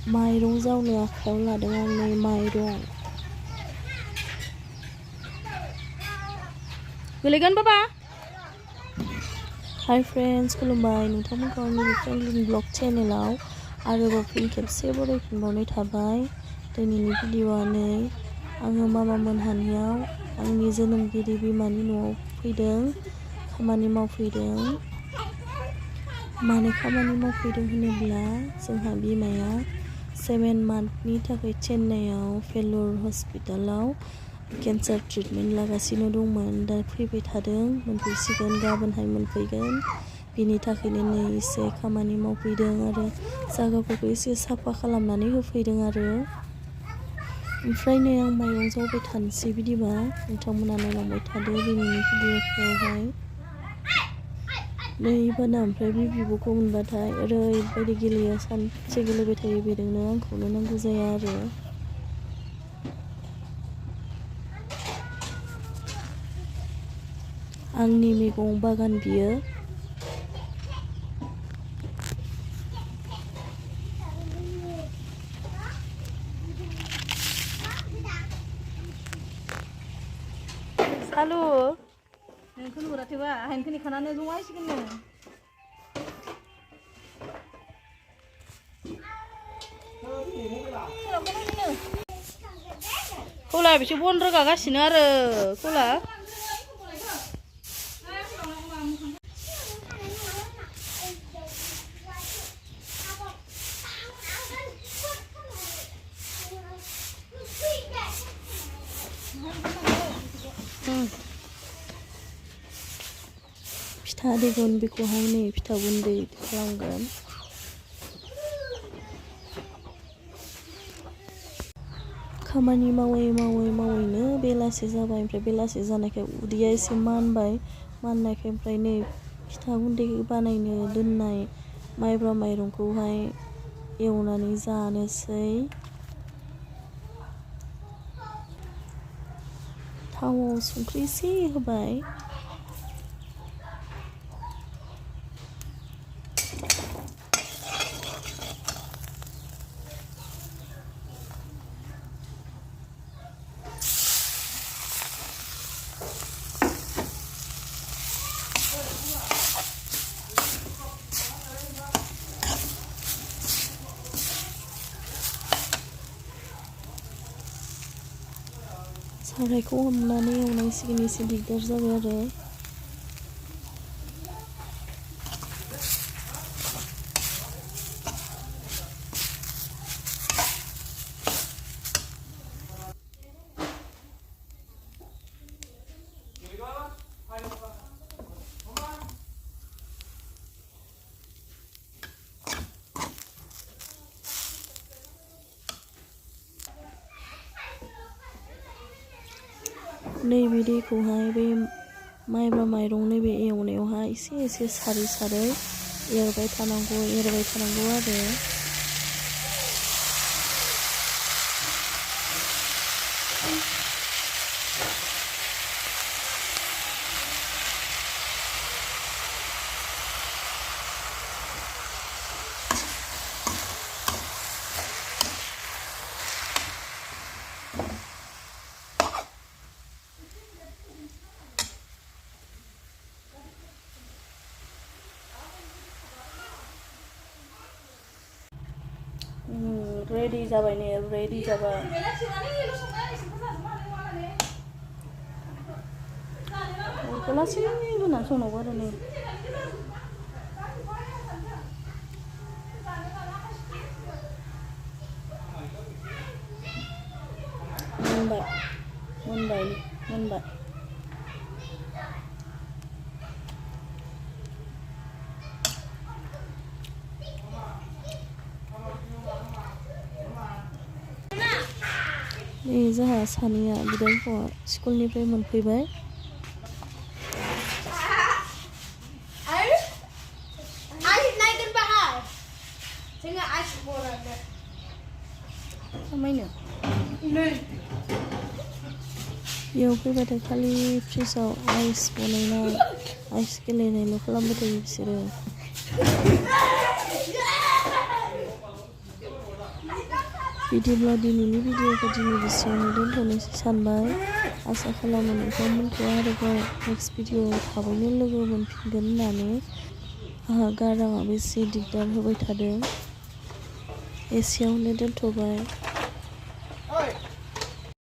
माइरं जावनो आखायाव लादों आं नै माइरं गोलैगोन बाबा हाय फ्रेन्ड्स खुलुमबाय नोंथांमोनखौ आंनि फ्रेन्डलि ब्लग चेनेलाव आरोबाव फिन खेबसे बरायफिनबावनाय थाबाय दिनैनि भिडिअ'आ नै आङो मामा मोनहानियाव आंनि जोनोमगिरि बिमानि न'आव फैदों खामानि मावफैदों मानो खामानि मावफैदों होनोब्ला जोंहा बिमाया 7 मान्थनि थाखाय चेन्नाइआव फेलर हस्पिटालाव केन्सार ट्रिटमेन्ट लागासिनो दंमोन दा फैबाय थादों मोनफैसिगोन गाबोनहाय मोनफैगोन बिनि थाखायनो नै एसे खामानि मावफैदों आरो जायगाफोरखौ एसे साफा खालामनानै होफैदों आरो ओमफ्राय नै आं माइरं जावबाय थानोसै बिदिबा नोंथांमोना नायलांबाय थादो दिनैनि भिडिअ'खौहाय नै बाना ओमफ्राय बे बिब'खौ मोनबाथाय ओरैबायदि गेलेयो सानसे गेलेबाय थायो बेजोंनो आंखौनो नांगौ जाया आरो आंनि मैगं बागान बियो सालु नोंखौ नुराखैबा हायनखौ नेखानानै जमायसिगोन नो खौला बिसोर बन रोगागासिनो आरो खौला फिथा देगोन बेखौहाय नै फिथा गुन्दै खालामगोन खामानि मावैनो बेलासे जाबाय ओमफ्राय बेलासे जानायखाय उदैया एसे माननायखाय ओमफ्राय नै फिथा गुन्दै बानायनो दोननाय माइब्रा माइरंखौहाय एवनानै जानोसै थावआव संख्रि एसे होबाय सारायखौ हमनानै एवनांसिगोन एसे दिगदार जाबाय आरो नैबे दैखौहाय बे माइब्रा माइरं नैबे एवनायावहाय एसे सारै एरबाय थानांगौ आरो रेडी जाबाय नै रेडी जाबाय अरखौ लासै होना संनांगौ आरो नै मोनबाय नै जोंहा सानैया बिदा फंबाय स्कुलनिफ्राय मोनफैबाय बेयाव फैबाथाय खालि फ्रिजआव आइस बनायनाय आइस गेलेनायल' खालामबाय थायो बिसोरो बिदिब्ला दिनैनि भिडिअखौ दिनै बेसेयावनो दोनथ'नोसै सानबाय। आसा खालामो नोंथांमोनखौ आरोबाव नेक्स्ट भिडिअआव थाबैनो लोगो मोनफिनगोन होननानै। आंहा गाराङाबो एसे दिगदार होबाय थादों। एसेयावनो दोनथ'बाय।